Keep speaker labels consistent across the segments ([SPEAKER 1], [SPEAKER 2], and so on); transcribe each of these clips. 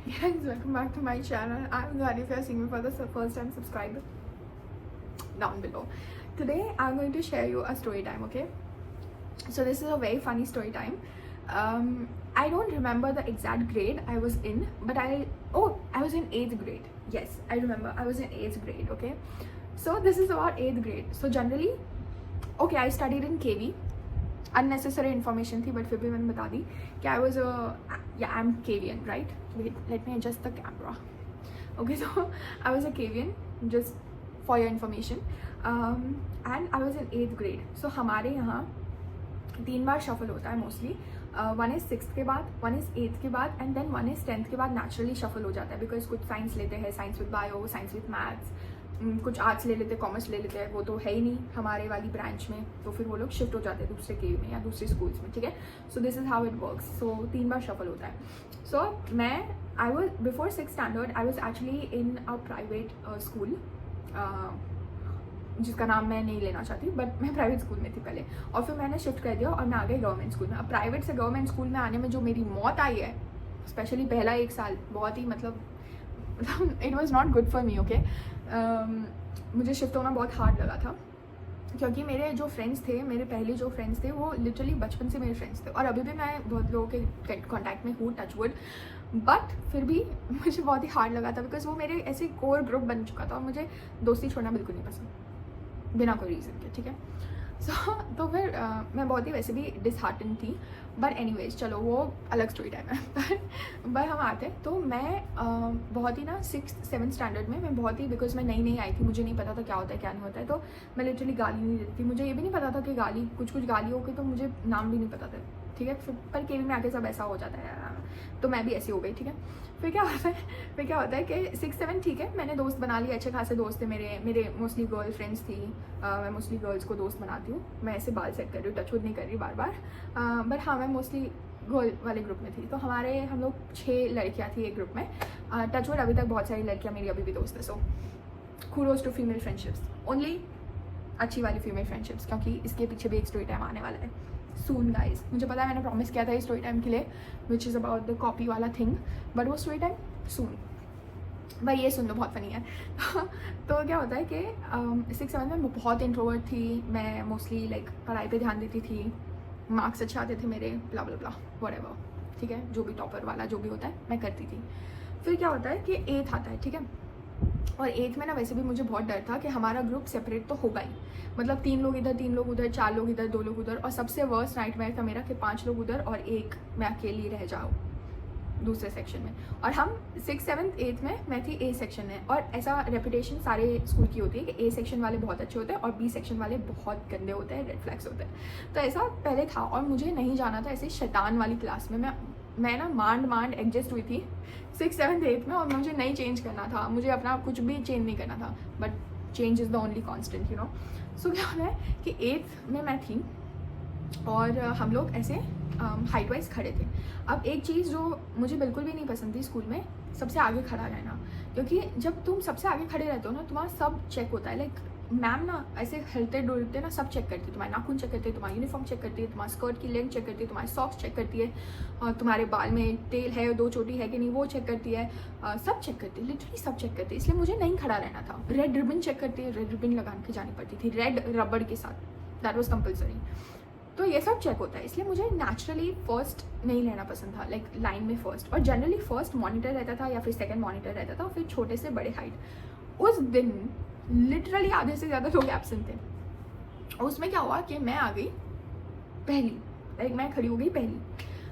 [SPEAKER 1] Guys, welcome back to my channel. I'm glad if you're seeing me for the first time, subscribe down below. Today I'm going to share you a story time, okay? So this is a very funny story time. I don't remember the exact grade I was in, but I was in 8th grade. Yes, I remember I was in 8th grade, okay? So this is about 8th grade. So generally, okay, I studied in KV. Unnecessary information थी, but फिर भी मैंने बता दी कि I was I'm KVN, right? Wait, let me adjust the camera. Okay, so I was a KVN, just for your information, and I was in 8th grade. So हमारे यहाँ 3 बार shuffle होता है मोस्टली. 1 is 6th के बाद, 1 is 8th के बाद, and then 1 is 10th के बाद नेचुरली शफल हो जाता है, बिकॉज कुछ साइंस लेते हैं, science with bio, science with maths, कुछ आर्ट्स ले लेते हैं, कॉमर्स ले लेते हैं, वो तो है ही नहीं हमारे वाली ब्रांच में, तो फिर वो लोग शिफ्ट हो जाते हैं दूसरे केव में या दूसरे स्कूल्स में, ठीक है. So this is how it works. So 3 बार शफल होता है. So I was before 6th standard I was actually in a private school, जिसका नाम मैं नहीं लेना चाहती, बट मैं प्राइवेट स्कूल में थी पहले, और फिर मैंने शिफ्ट कर दिया और मैं आ गई गवर्नमेंट स्कूल में. अब प्राइवेट से गवर्नमेंट स्कूल में आने में जो मेरी मौत आई है, स्पेशली पहला 1 साल बहुत ही मतलब it was not good for me, okay. मुझे शिफ्ट होना बहुत हार्ड लगा था, क्योंकि मेरे जो फ्रेंड्स थे, मेरे पहले जो फ्रेंड्स थे, वो लिटरली बचपन से मेरे फ्रेंड्स थे, और अभी भी मैं बहुत लोगों के कॉन्टैक्ट में हूँ, टचवुड. बट फिर भी मुझे बहुत ही हार्ड लगा था, बिकॉज वो मेरे ऐसे कोर ग्रुप बन चुका था, और मुझे दोस्ती छोड़ना बिल्कुल नहीं पसंद बिना कोई रीज़न के, ठीक है. तो फिर मैं बहुत ही वैसे भी डिसहार्टन थी, बट एनीवेज चलो वो अलग स्टोरी टाइम है. पर हम आते हैं, तो मैं बहुत ही ना 6th 7th स्टैंडर्ड में मैं बहुत ही, बिकॉज मैं नई आई थी, मुझे नहीं पता था क्या होता है क्या नहीं होता है, तो मैं लिटरली गाली नहीं देती थी. मुझे ये भी नहीं पता था कि गाली कुछ गालियों के तो मुझे नाम भी नहीं पता था, ठीक है. फिर पर केवी में आके सब ऐसा हो जाता है, तो मैं भी ऐसी हो गई, ठीक है. फिर क्या होता है कि 6th 7th ठीक है, मैंने दोस्त बना लिए, अच्छे खासे दोस्त थे मेरे मोस्टली गर्ल फ्रेंड्स थी. मैं मोस्टली गर्ल्स को दोस्त बनाती हूँ, मैं ऐसे बाल सेट कर रही हूँ, टचवुड नहीं कर रही बार बार, बट हाँ मैं मोस्टली गर्ल वाले ग्रुप में थी. तो हम लोग 6 लड़कियाँ थी एक ग्रुप में. टचवुड अभी तक बहुत सारी लड़कियाँ मेरी अभी भी दोस्त है. So kudos to female friendships, only अच्छी वाली फीमेल फ्रेंडशिप्स, क्योंकि इसके पीछे भी एक स्टोरी टाइम आने वाला है सून गाइज. मुझे पता है मैंने प्रॉमिस किया था इस स्टोरी टाइम के लिए, which is about the copy वाला थिंग, बट वो स्टोरी टाइम सून. भाई ये सुन लो, बहुत फनी है. तो क्या होता है कि 6th 7th में बहुत इंट्रोवर्ट थी मैं, मोस्टली लाइक पढ़ाई पे ध्यान देती थी, मार्क्स अच्छे आते थे मेरे, ब्ला ब्ला ब्ला व्हाटएवर, ठीक है, जो भी टॉपर वाला जो भी होता है मैं करती थी. फिर क्या होता है कि 8th आता है, ठीक है, और 8th में ना वैसे भी मुझे बहुत डर था कि हमारा ग्रुप सेपरेट तो होगा ही, मतलब 3 लोग इधर 3 लोग उधर, 4 लोग इधर 2 लोग उधर, और सबसे वर्स्ट नाइटमेयर था मेरा कि 5 लोग उधर और एक मैं अकेली रह जाऊँ दूसरे सेक्शन में. और हम 6th 7th 8th में मैं थी A सेक्शन में, और ऐसा रेपुटेशन सारे स्कूल की होती है कि A सेक्शन वाले बहुत अच्छे होते हैं और B सेक्शन वाले बहुत गंदे होते हैं, रेड फ्लैग्स होते हैं. तो ऐसा पहले था, और मुझे नहीं जाना था ऐसे शैतान वाली क्लास में. मैं ना मांड एडजस्ट हुई थी 6th 7th 8th में, और मुझे नहीं चेंज करना था, मुझे अपना कुछ भी चेंज नहीं करना था, but change is the only constant, you know. So क्या होता है कि 8th में मैं थी, और हम लोग ऐसे हाइट वाइज खड़े थे. अब एक चीज़ जो मुझे बिल्कुल भी नहीं पसंद थी स्कूल में, सबसे आगे खड़ा रहना, क्योंकि जब तुम सबसे आगे खड़े रहते हो ना, तुम्हारा सब चेक होता है. लाइक मैम ना ऐसे हिलते डुलते ना सब चेक करती है, तुम्हारे नाखून चेक करती है, तुम्हारी यूनिफॉर्म चेक करती है, तुम्हारे स्कर्ट की लेंथ चेक करती है, तुम्हारे सॉक्स चेक करती है, और तुम्हारे बाल में तेल है, 2 चोटी है कि नहीं वो चेक करती है, सब चेक करती है, लिटरली सब चेक करती है. इसलिए मुझे नहीं खड़ा रहना था. रेड रिबन चेक करती है, रेड रिबन लगा के जानी पड़ती थी, रेड रबड़ के साथ, दैट वॉज कंपल्सरी. तो ये सब चेक होता है, इसलिए मुझे नेचुरली फर्स्ट नहीं लेना पसंद था, लाइक लाइन में फर्स्ट, और जनरली फर्स्ट मॉनिटर रहता था या फिर सेकंड मॉनिटर रहता था, और फिर छोटे से बड़े हाइट. उस दिन लिटरली आधे से ज़्यादा लोग एब्सेंट थे. उसमें क्या हुआ कि मैं आ गई पहली, लाइक मैं खड़ी हो गई पहली.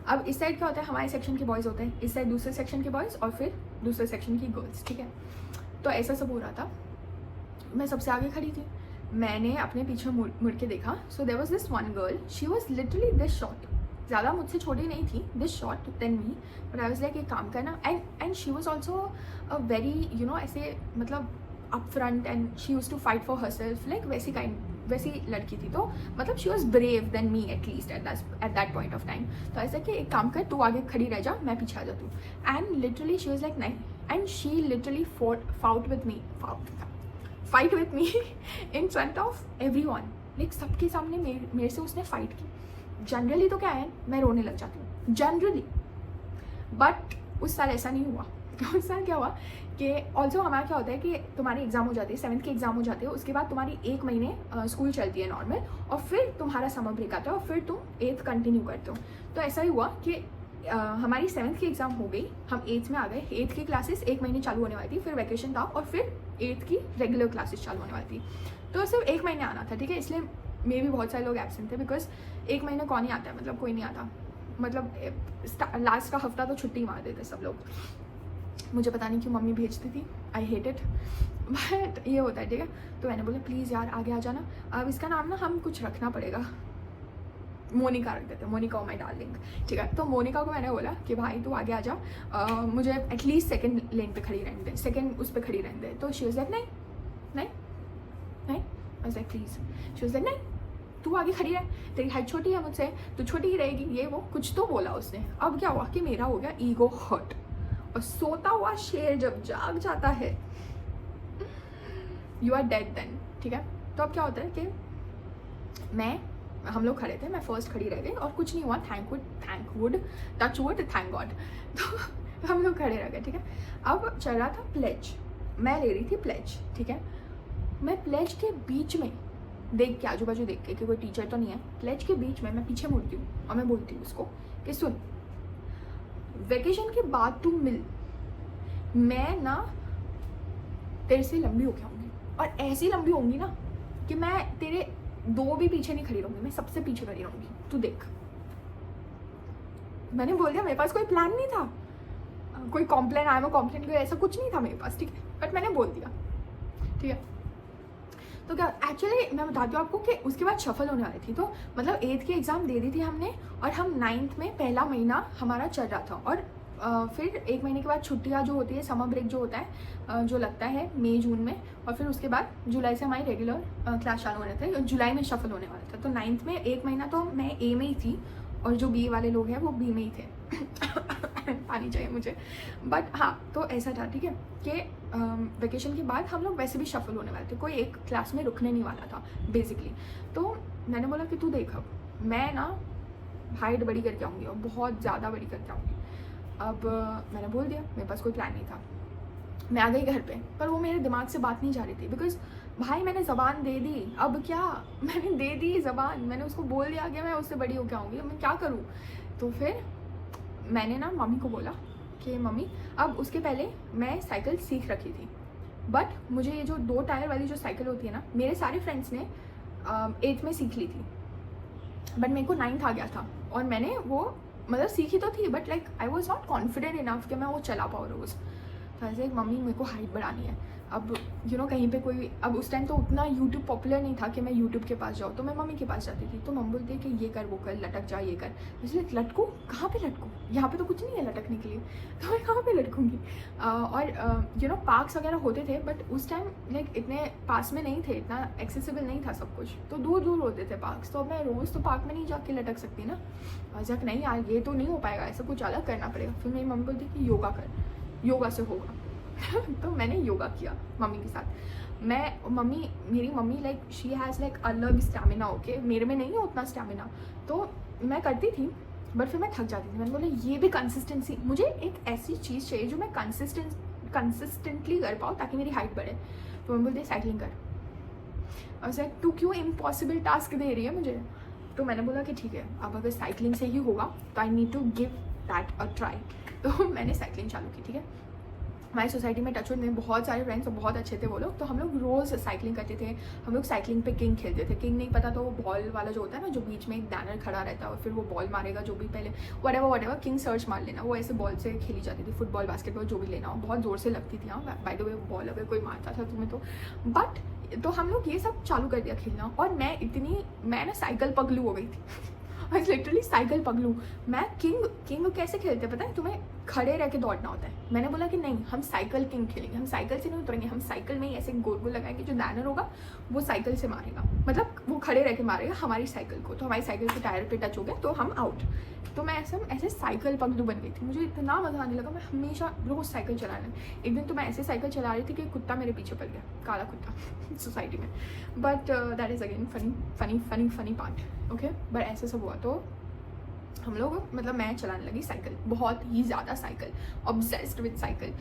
[SPEAKER 1] अब इस साइड क्या होता है, हमारे सेक्शन के बॉयज़ होते हैं, इस साइड दूसरे सेक्शन के बॉयज़, और फिर दूसरे सेक्शन की गर्ल्स, ठीक है. तो ऐसा सब हो रहा था, मैं सबसे आगे खड़ी थी. मैंने अपने पीछे मुड़ के देखा. So there was this one girl, she was literally this short, ज़्यादा मुझसे छोटी नहीं थी, this short than me, but I was like एक काम करना. And she was also a very you know ऐसे मतलब up front, and she use to fight for herself, like वैसी लड़की थी. तो मतलब she was brave than me at least at that point of time. तो ऐसा कि एक काम कर, तू आगे खड़ी रह जा, मैं पीछे आ जाती हूँ. And literally she was like नहीं, and she literally fight with me in front of everyone, like सबके सामने मेरे से उसने फाइट की. जनरली तो क्या है, मैं रोने लग जाती हूँ जनरली, बट उस साल ऐसा नहीं हुआ. उस साल क्या हुआ कि ऑल्सो हमारा क्या होता है कि तुम्हारी एग्ज़ाम हो जाती है, 7th की एग्ज़ाम हो जाती है, उसके बाद तुम्हारी 1 महीने स्कूल चलती है नॉर्मल, और फिर तुम्हारा समर ब्रेक आता है और फिर तुम 8th कंटिन्यू करते हो। तो ऐसा ही हुआ कि हमारी 7th की एग्ज़ाम हो गई, हम 8th में आ गए। 8th की क्लासेस 1 महीने चालू होने वाली थी, फिर वैकेशन था और फिर 8th की रेगुलर क्लासेस चालू होने वाली थी। तो सिर्फ 1 महीने आना था, ठीक है, इसलिए मे भी बहुत सारे लोग एब्सेंट थे, बिकॉज 1 महीने कौन ही आता है, मतलब कोई नहीं आता, मतलब लास्ट का हफ्ता तो छुट्टी मार देते सब लोग। मुझे पता नहीं क्यों मम्मी भेजती थी, आई हेट इट, बट ये होता है, ठीक है। तो मैंने बोला प्लीज़ यार आगे आ जाना, अब इसका नाम ना हम कुछ रखना पड़ेगा, मोनिका रख देते, मोनिका माई डार्लिंग, ठीक है। तो मोनिका को मैंने बोला कि भाई तू आगे आ जा, मुझे एटलीस्ट सेकंड लेन पे खड़ी रहने दे, सेकंड उस पर खड़ी रहने दे। तो शी वाज लाइक नहीं नहीं नहीं, आई was like please, she was like नहीं तू आगे खड़ी रह, तेरी हाइट छोटी है मुझसे, तू छोटी ही रहेगी, ये वो कुछ तो बोला उसने। अब क्या हुआ कि मेरा हो गया ईगो हर्ट, और सोता हुआ शेर जब जाग जाता है यू आर डेड देन, ठीक है। तो अब क्या होता है कि हम लोग खड़े थे, मैं फर्स्ट खड़ी रह गई और कुछ नहीं हुआ, thank would touch wood thank God. तो हम लोग खड़े रह गए, ठीक है। अब चल रहा था प्लेज, मैं ले रही थी प्लेज, ठीक है। मैं प्लेज के बीच में देख के, आजू बाजू देख के कि कोई टीचर तो नहीं है, प्लेज के बीच में मैं पीछे मुड़ती हूँ और मैं बोलती हूँ उसको कि सुन, वेकेशन के बाद तू मिल, मैं ना तेरे से लंबी होके आऊँगी, और ऐसी लंबी होंगी ना कि मैं तेरे 2 भी पीछे नहीं खड़ी रहूँगी, मैं सबसे पीछे खड़ी रहूँगी, तू देख। मैंने बोल दिया, मेरे पास कोई प्लान नहीं था, कोई कॉम्प्लेन आया, मैं कॉम्प्लेन कोई ऐसा कुछ नहीं था मेरे पास, ठीक है, बट मैंने बोल दिया, ठीक है। तो क्या एक्चुअली मैं बताती हूँ आपको कि उसके बाद शफल होने वाली थी, तो मतलब 8th की एग्ज़ाम दे दी थी हमने, और हम 9th में पहला महीना हमारा चल रहा था, और फिर 1 महीने के बाद छुट्टियाँ जो होती है, समर ब्रेक जो होता है, जो लगता है मई जून में, और फिर उसके बाद जुलाई से हमारी रेगुलर क्लास चालू होने थे, जुलाई में शफल होने वाला था। तो 9th में 1 महीना तो मैं ए में ही थी, और जो बी वाले लोग हैं वो बी में ही थे। पानी चाहिए मुझे, बट हाँ, तो ऐसा था, ठीक है, कि वेकेशन के बाद हम लोग वैसे भी शफल होने वाले थे, कोई एक क्लास में रुकने नहीं वाला था बेसिकली। तो मैंने बोला कि तू देख, अब मैं ना हाइट बड़ी करके आऊँगी, और बहुत ज़्यादा बड़ी करके आऊँगी। अब मैंने बोल दिया, मेरे पास कोई प्लान नहीं था, मैं आ गई घर पे, पर वो मेरे दिमाग से बात नहीं जा रही थी, बिकॉज भाई मैंने ज़बान दे दी, अब क्या, मैंने दे दी ज़बान, मैंने उसको बोल दिया कि मैं उससे बड़ी होके आऊँगी, मैं क्या करूँ। तो फिर मैंने ना मम्मी को बोला कि मम्मी, अब उसके पहले मैं साइकिल सीख रखी थी, बट मुझे ये जो 2 टायर वाली जो साइकिल होती है ना, मेरे सारे फ्रेंड्स ने 8th में सीख ली थी, बट मेरे को 9th आ गया था, और मैंने वो मतलब सीखी तो थी, but like I was not confident enough कि मैं वो चला पाऊँ रोज़। तो ऐसे मम्मी मेरे को हाइट बढ़ानी है, अब कहीं पे कोई, अब उस टाइम तो उतना यूट्यूब पॉपुलर नहीं था कि मैं यूट्यूब के पास जाऊँ, तो मैं मम्मी के पास जाती थी, तो मम्मी बोलती है कि ये कर वो कर, लटक जा, ये कर। इसलिए लटकूँ कहाँ पे लटकूँ, यहाँ पे तो कुछ नहीं है लटकने के लिए, तो मैं कहाँ पे लटकूँगी। और पार्क्स वगैरह होते थे, बट उस टाइम लाइक इतने पास में नहीं थे, इतना एक्सेसिबल नहीं था सब कुछ, तो दूर दूर होते थे पार्क्स, तो मैं रोज़ तो पार्क में नहीं जाके लटक सकती ना। जब नहीं यार ये तो नहीं हो पाएगा, ऐसा कुछ अलग करना पड़ेगा। फिर मेरी मम्मी बोलती कि योगा कर, योगा से होगा। तो मैंने योगा किया मम्मी के साथ। मेरी mummy like she has like अलग स्टैमिना, ओके, मेरे में नहीं है उतना स्टैमिना, तो मैं करती थी, बट फिर मैं थक जाती थी। मैंने बोला ये भी कंसिस्टेंसी, मुझे एक ऐसी चीज़ चाहिए जो मैं कंसिस्टेंटली कर पाऊँ ताकि मेरी हाइट बढ़े। तो मैं बोलती साइकिलिंग कर, और सर तू क्यों इम्पॉसिबल टास्क दे रही है मुझे। तो मैंने बोला कि ठीक है, अब अगर साइकिलिंग से ही होगा तो I need to give that a try. तो मैंने साइकिलिंग चालू की, ठीक है। हमारी सोसाइटी में टचवुड में बहुत सारे फ्रेंड्स और बहुत अच्छे थे वो लोग, तो हम लोग रोज़ साइकिलिंग करते थे। हम लोग साइकिलिंग पे किंग खेलते थे। किंग नहीं पता तो वो बॉल वाला जो होता है ना, जो बीच में एक बैनर खड़ा रहता है और फिर वो बॉल मारेगा, जो भी पहले वट किंग सर्च मार लेना, वो ऐसे बॉल से खेली जाती थी। फुटबॉल, बास्केटबॉल जो भी लेना हो, बहुत ज़ोर से लगती थी। हाँ, बाय द वे बॉल अगर कोई मारता था तुम्हें तो, बट तो हम लोग ये सब चालू कर दिया खेलना। और मैं ना साइकिल पगलू हो गई थी। लिटरली साइकिल पगलू। मैं किंग कैसे खेलते हैं पता है तुम्हें, खड़े रह के दौड़ना होता है। मैंने बोला कि नहीं, हम साइकिल किंग खेलेंगे, हम साइकिल से नहीं उतरेंगे, हम साइकिल में ही ऐसे गोल गोल लगाएंगे, जो बैनर होगा वो साइकिल से मारेगा, मतलब वो खड़े रह के मारेगा हमारी साइकिल को, तो हमारी साइकिल के टायर पे टच हो गया तो हम आउट। तो मैं ऐसे साइकिल पगलू बन गई थी। मुझे इतना मज़ा आने लगा, मैं हमेशा रोज़ साइकिल चलाने। एक दिन तो मैं ऐसे साइकिल चला रही थी कि कुत्ता मेरे पीछे पड़ गया, काला कुत्ता सोसाइटी में। But that is again funny part, okay. But ऐसे सब हुआ। तो हम लोग मतलब मैं चलाने लगी साइकिल, बहुत ही ज़्यादा साइकिल, ऑब्सेस्ड विद साइकिल।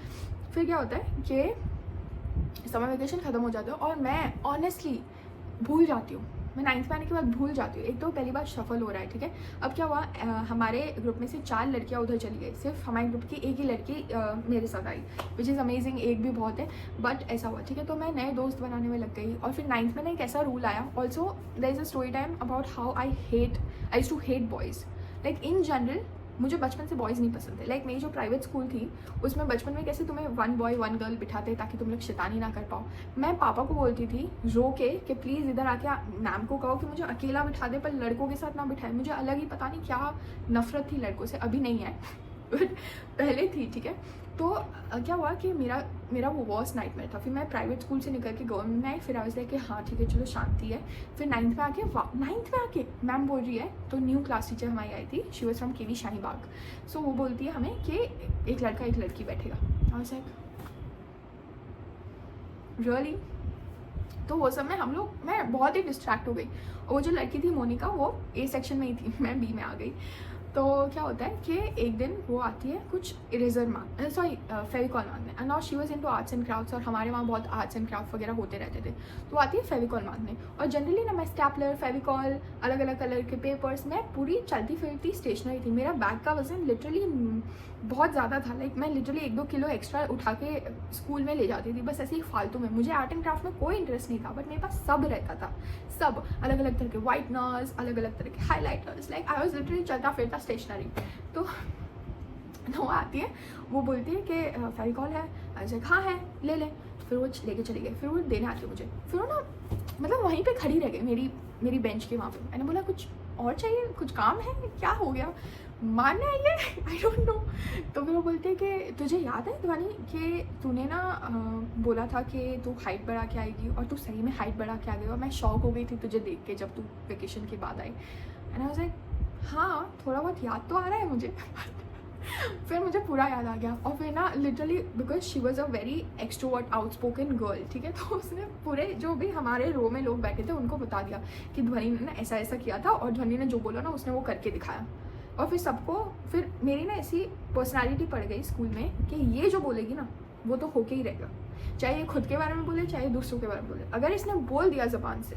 [SPEAKER 1] फिर क्या होता है कि समर वेकेशन ख़त्म हो जाता है और मैं ऑनेस्टली भूल जाती हूँ, मैं 9th में आने के बाद भूल जाती हूँ। एक तो पहली बार शफल हो रहा है, ठीक है। अब क्या हुआ, हमारे ग्रुप में से 4 लड़कियाँ उधर चली गई, सिर्फ हमारे ग्रुप की एक ही लड़की मेरे साथ आई, विच इज़ अमेजिंग, एक भी बहुत है, बट ऐसा हुआ, ठीक है। तो मैं नए दोस्त बनाने में लग गई। और फिर 9th में ना एक ऐसा रूल आया, also there is a story time about how I used to hate boys. Like in general मुझे बचपन से बॉयज़ नहीं पसंद थे। लाइक मेरी जो प्राइवेट स्कूल थी उसमें बचपन में कैसे तुम्हें 1 बॉय 1 गर्ल बिठाते ताकि तुम लोग शैतानी ना कर पाओ। मैं पापा को बोलती थी रो के कि प्लीज़ इधर आके मैम को कहो कि मुझे अकेला बिठा दे, पर लड़कों के साथ ना बिठाए। मुझे अलग ही पता नहीं क्या नफरत थी लड़कों से, अभी नहीं है बट पहले थी, ठीक है। तो क्या हुआ कि मेरा वो वर्स्ट नाइटमेयर था। फिर मैं प्राइवेट स्कूल से निकल के गवर्नमेंट में आई। फिर आई कि हाँ ठीक है चलो शांति है। फिर 9th में आके मैम बोल रही है, तो न्यू क्लास टीचर हमारी आई थी, शी वॉज फ्रॉम केवी शाहीबाग। सो वो बोलती है हमें कि एक लड़का एक लड़की बैठेगा। आई वाज लाइक रियली। तो वो सब में मैं बहुत ही डिस्ट्रैक्ट हो गई। और वो जो लड़की थी मोनिका, वो ए सेक्शन में ही थी, मैं बी में आ गई। तो क्या होता है कि एक दिन वो आती है कुछ इरेजर फेविकॉल मांगने, and now she was into arts and crafts, और हमारे वहाँ बहुत आर्ट्स एंड क्राफ्ट वगैरह होते रहते थे। तो वो आती है फेविकॉल मांगने, और जनरली ना मैं स्टैपलर, फेविकॉल, अलग अलग कलर के पेपर्स, मैं पूरी चलती फिरती स्टेशनरी थी। मेरा बैग का वजन लिटरली बहुत ज़्यादा था। लाइक मैं लिटरली 1-2 किलो एक्स्ट्रा उठा के स्कूल में ले जाती थी, बस ऐसे ही फालतू में। मुझे आर्ट एंड क्राफ्ट में कोई इंटरेस्ट नहीं था, बट मेरे पास सब रहता था, सब अलग अलग तरह के वाइटनर्स, अलग अलग तरह के highlighters. Like I was literally चलता फिरता स्टेशनरी। तो वो आती है, वो बोलती है कि फेविकॉल है, ऐसे हाँ है ले ले। फिर वो लेके चली गई। फिर वो देने आती है मुझे। फिर वो ना मतलब वहीं पे खड़ी रह गई मेरी बेंच के वहाँ पे। मैंने बोला कुछ और चाहिए, कुछ काम है, क्या हो गया, मानना है ये आई डोंट नो। तो फिर वो बोलते हैं कि तुझे याद है ध्वनि कि तूने ना बोला था कि तू हाइट बढ़ा के आएगी, और तू सही में हाइट बढ़ा के आ गई। और मैं शॉक हो गई थी तुझे देख के जब तू वेकेशन के बाद आई। एंड आई वाज लाइक हाँ थोड़ा बहुत याद तो आ रहा है मुझे फिर मुझे पूरा याद आ गया। और फिर ना literally because she was a very extrovert outspoken girl, ठीक है। तो उसने पूरे जो भी हमारे रो में लोग बैठे थे उनको बता दिया कि ध्वनि ने ना ऐसा ऐसा किया था, और ध्वनि ने जो बोला ना उसने वो करके दिखाया। और फिर सबको फिर मेरी ना ऐसी पर्सनालिटी पड़ गई स्कूल में कि ये जो बोलेगी ना वो तो होके ही रहेगा, चाहे ये खुद के बारे में बोले चाहे दूसरों के बारे में बोले। अगर इसने बोल दिया ज़बान से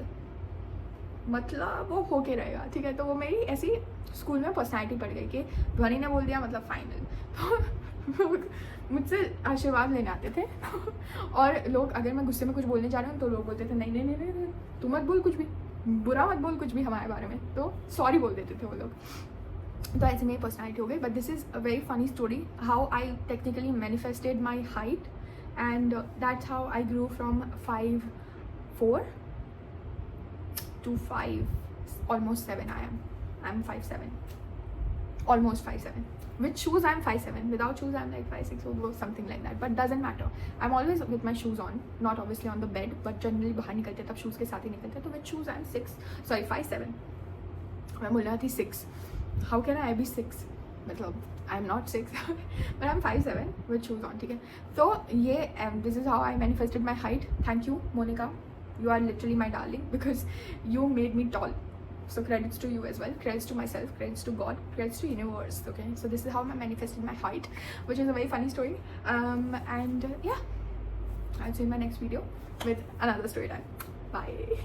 [SPEAKER 1] मतलब वो होके रहेगा, ठीक है। तो वो मेरी ऐसी स्कूल में पर्सनैलिटी पड़ गई कि ध्वनि ने बोल दिया मतलब फाइनल। तो लोग मुझसे आशीर्वाद लेने आते थे और लोग अगर मैं गुस्से में कुछ बोलने जा रही हूँ तो लोग बोलते थे नहीं नहीं नहीं नहीं तू मत बोल कुछ भी, बुरा मत बोल कुछ भी हमारे बारे में, तो सॉरी बोल देते थे वो लोग। तो ऐसे मेरी पर्सनैलिटी हो गई। But this is a very funny story how I technically manifested my height, and that's how I grew from 5'4" to 5, almost 7 I'm 5'7", almost 5'7". With shoes I'm 5'7", without shoes I'm like 5'6" or something like that, but doesn't matter. I'm always with my shoes on, not obviously on the bed, but generally बाहर निकलते तब shoes के साथ ही निकलते। तो with shoes I'm 5'7", मैं बोल रहा थी 6, how can I be 6, मतलब I'm not 6 but I'm 5'7" with shoes on, ठीक है। तो ये this is how I manifested my height. Thank you Monica, you are literally my darling because you made me tall. So credits to you as well, credits to myself, credits to God, credits to universe. Okay, so this is how I manifested my height, which is a very funny story. And yeah, I'll see you in my next video with another story time. Bye.